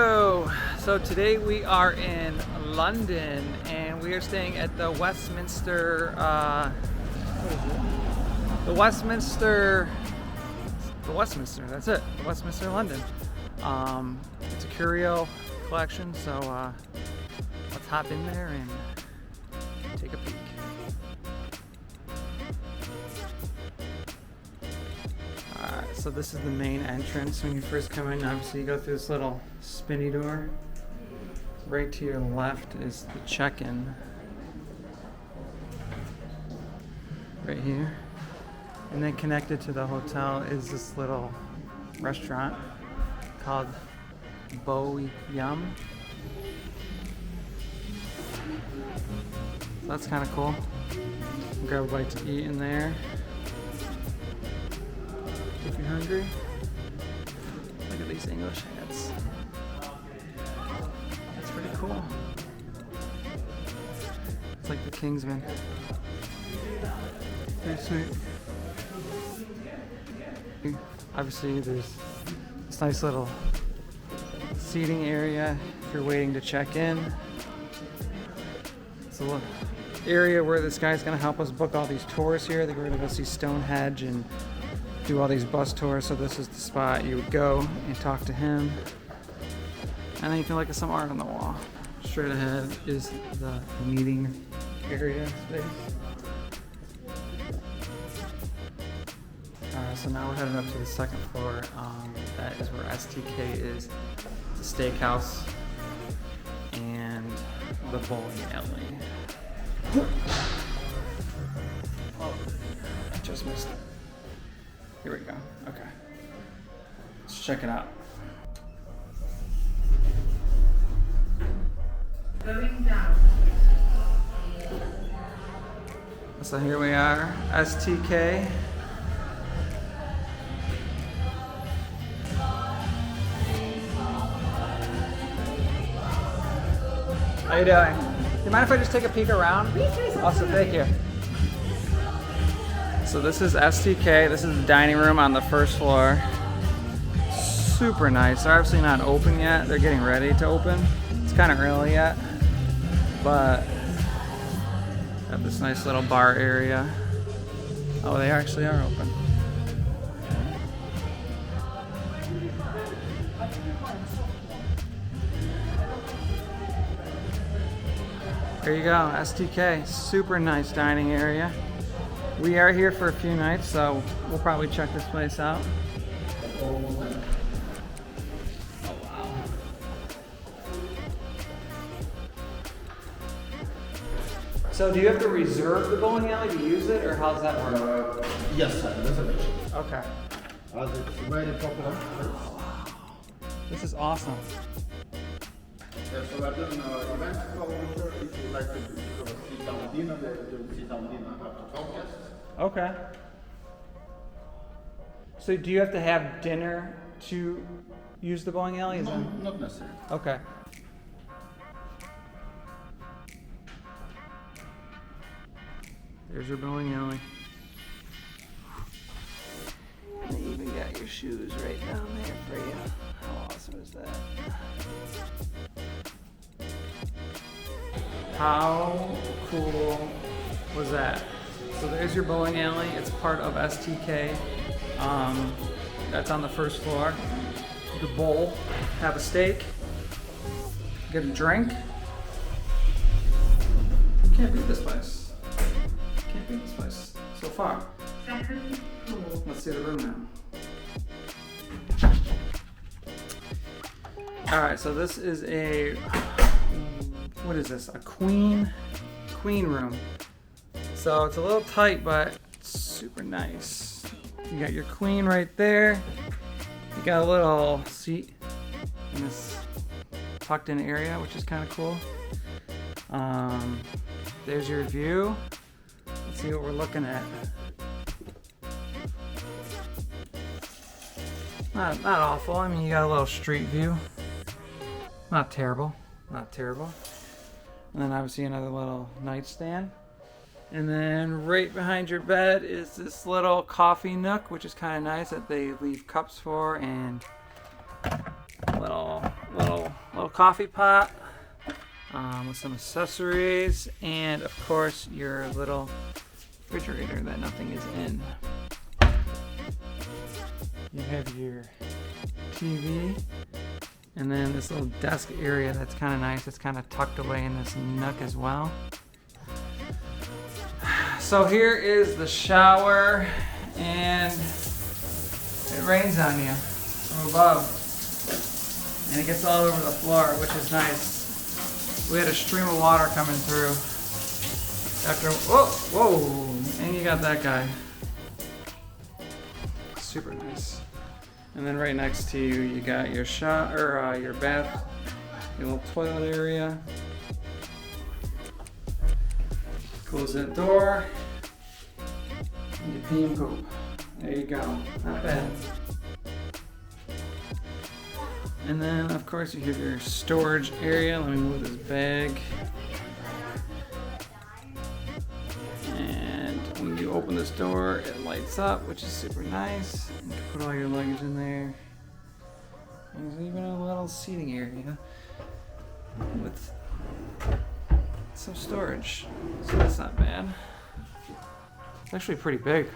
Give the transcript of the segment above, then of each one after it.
Hello! So today we are in London and we are staying at the Westminster, the Westminster, that's it, the Westminster London. It's a curio collection, so let's hop in there and take a peek. So this is the main entrance when you first come in. Obviously you go through this little spinny door. Right to your left is the check-in. Right here. And then connected to the hotel is this little restaurant called Bo Yum. So that's kind of cool. Grab a bite to eat in there. If you're hungry. Look at these English hats. That's pretty cool. It's like the Kingsman. Pretty sweet. Obviously there's this nice little seating area if you're waiting to check in. It's a little area where this guy's gonna help us book all these tours here. We're gonna go see Stonehenge and do all these bus tours, so this is the spot you would go and talk to him. And then you can look at some art on the wall. Straight ahead is the meeting area space. So now we're heading up to the second floor. That is where STK is. It's a steakhouse and the bowling alley. Oh, I just missed it. Here we go. Okay. Let's check it out. Going down. So here we are, STK. How you doing? Do you mind if I just take a peek around? Awesome, thank you. So this is STK. This is the dining room on the first floor. Super nice. They're obviously not open yet. They're getting ready to open. It's kind of early yet, but have this nice little bar area. Oh, they actually are open. There you go, STK. Super nice dining area. We are here for a few nights, so we'll probably check this place out. Oh, wow. So do you have to reserve the bowling alley to use it, or how does that work? Yes, sir. Reservation. Okay. As it's very popular. This is awesome. Yeah, so we're doing events counter. If you like to do a sit-down dinner, they do sit-down dinner up to 12 guests. Okay. So do you have to have dinner to use the bowling alley? Is No, that... not necessarily. Okay. There's your bowling alley. And they even got your shoes right down there for you. How awesome is that? How cool was that? So there's your bowling alley. It's part of STK. That's on the first floor. You can bowl, have a steak, get a drink. Can't beat this place. Can't beat this place so far. Second floor. Let's see the room now. All right, so this is a, what is this? A queen room. So it's a little tight, but it's super nice. You got your queen right there. You got a little seat in this tucked in area, which is kind of cool. There's your view. Let's see what we're looking at. Not awful. I mean, you got a little street view. Not terrible. Not terrible. And then obviously another little nightstand. And then right behind your bed is this little coffee nook, which is kind of nice that they leave cups for, and little coffee pot with some accessories, and of course your little refrigerator that nothing is in. You have your TV, and then this little desk area that's kind of nice. It's kind of tucked away in this nook as well. So here is the shower, and it rains on you from above. And it gets all over the floor, which is nice. We had a stream of water coming through. Whoa, and you got that guy. Super nice. And then right next to you, you got your shower, your bath, your little toilet area. Close that door. And you pee and poop. There you go. Not bad. And then, of course, you have your storage area. Let me move this bag. And when you open this door, it lights up, which is super nice. You can put all your luggage in there. And there's even a little seating area with some storage. So that's not bad. It's actually pretty big.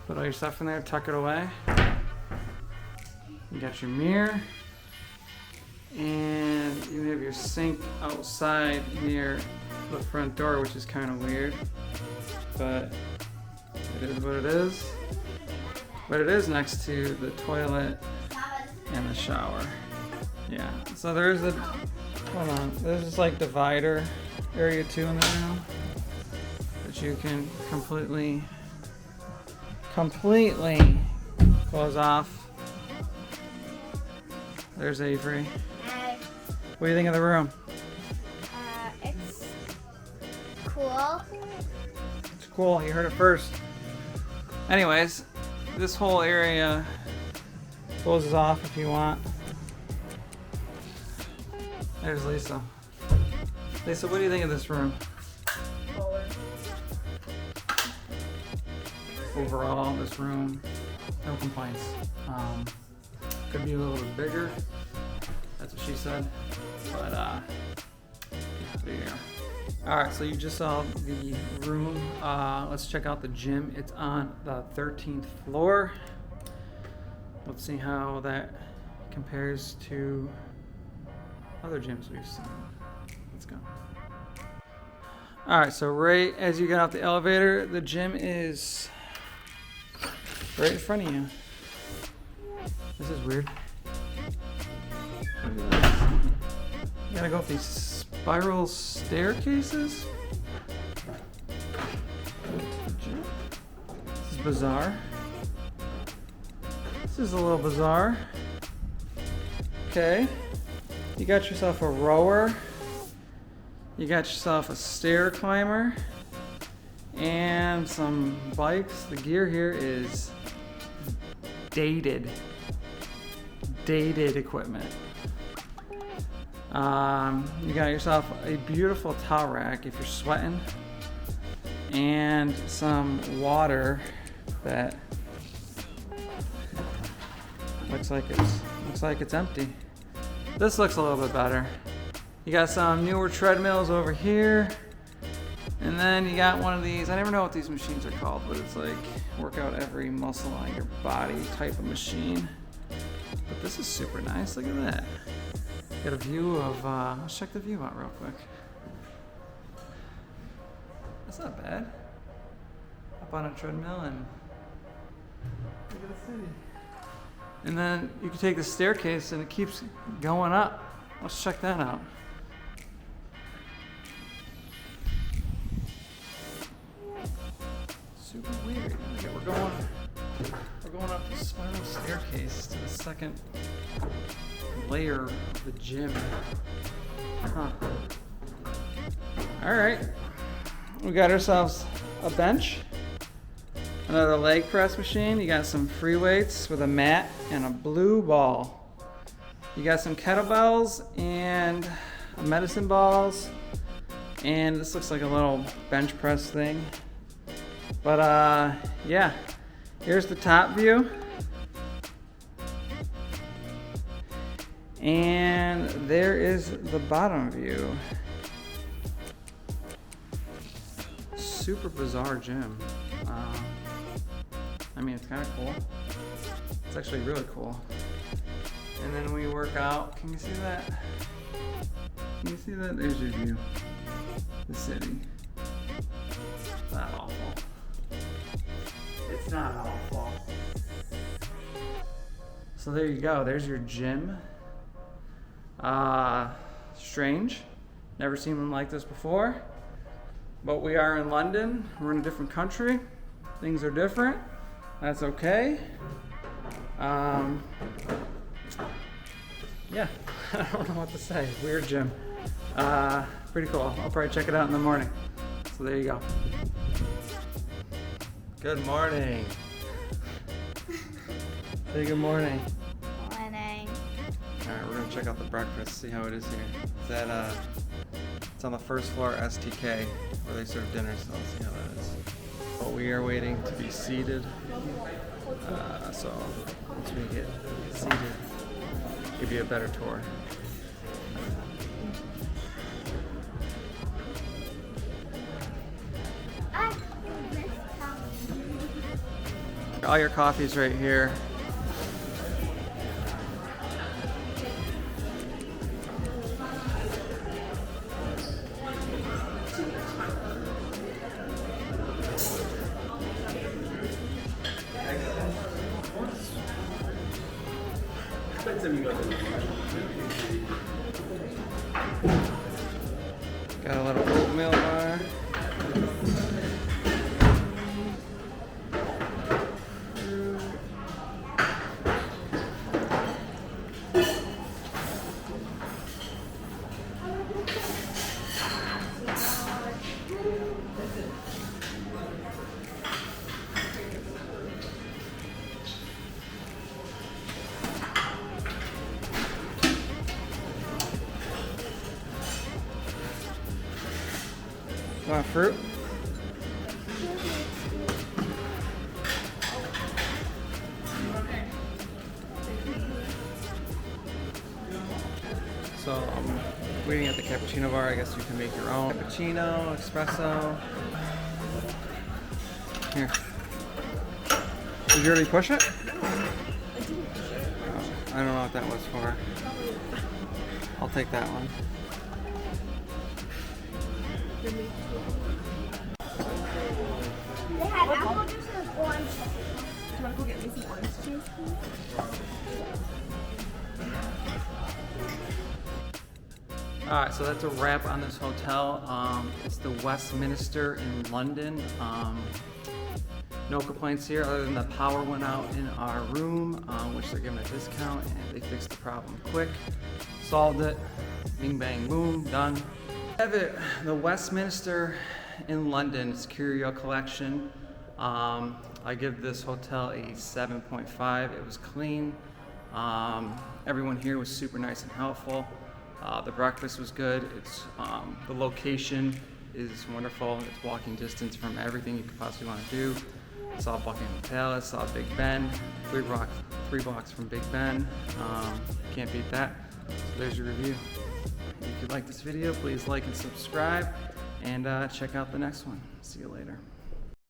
Put all your stuff in there, tuck it away. You got your mirror, and you have your sink outside near the front door, which is kind of weird, but it is what it is. But it is next to the toilet and the shower. Yeah, so there's a, there's this like divider area too in the room that you can completely close off. There's Avery. What do you think of the room? It's cool. It's cool, you heard it first. Anyways, this whole area closes off if you want. There's Lisa. Lisa, what do you think of this room? Overall, this room, no complaints. Could be a little bit bigger. That's what she said. But there you go. All right, so you just saw the room. Let's check out the gym. It's on the 13th floor. Let's see how that compares to other gyms we've seen. Let's go. All right, so right as you get out the elevator, the gym is right in front of you. This is weird. Look at this. You gotta go up these spiral staircases. This is bizarre. This is a little bizarre. Okay. You got yourself a rower. You got yourself a stair climber. And some bikes. The gear here is dated equipment. You got yourself a beautiful towel rack if you're sweating, and some water that looks like it's empty. This looks a little bit better. You got some newer treadmills over here, and then you got one of these. I never know what these machines are called, but it's like work out every muscle on your body type of machine. But this is super nice. Look at that. Got a view of, let's check the view out real quick. That's not bad. Up on a treadmill and look at the city. And then you can take the staircase and it keeps going up. Let's check that out. Super weird. Okay, we're going up the spiral staircase to the second layer of the gym. Huh. All right. We got ourselves a bench, another leg press machine. You got some free weights with a mat and a blue ball. You got some kettlebells and medicine balls, and this looks like a little bench press thing. But yeah, here's the top view. And there is the bottom view. Super bizarre gym. I mean, it's kind of cool. It's actually really cool. And then we work out. Can you see that? Can you see that? There's your view. The city. It's not awful. It's not awful. So there you go. There's your gym. Strange. Never seen one like this before. But we are in London. We're in a different country. Things are different. That's okay. Yeah, I don't know what to say. Weird gym. Pretty cool. I'll probably check it out in the morning. So there you go. Good morning. Say good morning. Morning. Alright, we're gonna check out the breakfast, see how it is here. It's at it's on the first floor STK where they serve dinner, so let's see how that is. But we are waiting to be seated. So once we get seated, give you a better tour. All your coffee's right here. Got a little oatmeal bar. Want fruit? So I'm waiting at the cappuccino bar. I guess you can make your own cappuccino, espresso. Here. Did you already push it? Oh, I don't know what that was for. I'll take that one. They had apple juice and orange. Do you want to go get me some orange juice, please? Alright, so that's a wrap on this hotel. It's the Westminster in London. No complaints here other than the power went out in our room, which they're giving a discount, and they fixed the problem quick. Solved it. Bing, bang, boom, done. Have it, the Westminster in London. It's Curio Collection. I give this hotel a 7.5. It was clean. Everyone here was super nice and helpful. The breakfast was good. It's the location is wonderful. It's walking distance from everything you could possibly want to do. Saw Buckingham Palace, saw Big Ben, 3 blocks from Big Ben. Can't beat that. So there's your review. If you like this video, please like and subscribe, and check out the next one. See you later.